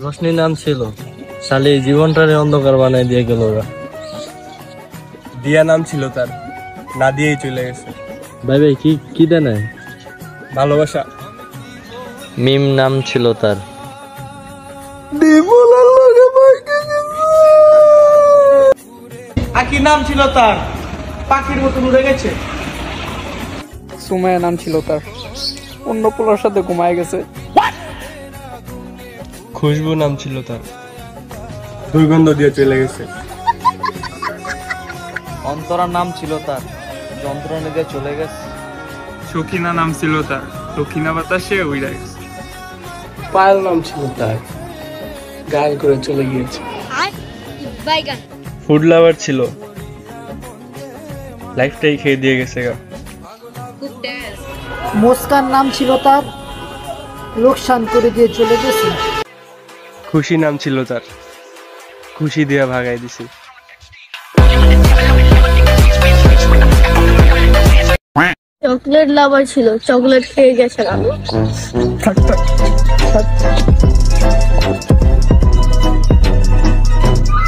রোশনি নাম ছিল, শালি জীবনটারে অন্ধকার বানাই দিয়ে গেল। দিয়া নাম ছিল তার, না দিয়েই চলে গেছে। ভাই ভাই কি কি দেয় নাই? ভালোবাসা। মিম নাম ছিল তার। আকি নাম ছিল তার, পাখির মতন উড়ে গেছে। সুমাইয়া নাম ছিল তার, অন্য পোলার সাথে ঘুমায় গেছে। খুশবু নাম ছিল তার, দুর্গন্ধ দিয়ে চলে গেছে। অন্তরা নাম ছিল তার, যন্ত্রণা দিয়ে চলে গেছে। সখিনা নাম ছিল তার, দক্ষিণা বাতাসে উড়ে গেছে। পায়েল নাম ছিল তার, গান করে চলে গিয়েছে। ফুড লাভার ছিল, লাইফটাই খেয়ে দিয়ে গেছে গা। মুস্কান নাম ছিল তার, লোকসান করে দিয়ে চলে গেছে। খুশি নাম ছিল তার, খুশি দিয়া ভাগাই দিছি। চকলেট লাভার ছিল, চকলেট খেয়ে গেছে।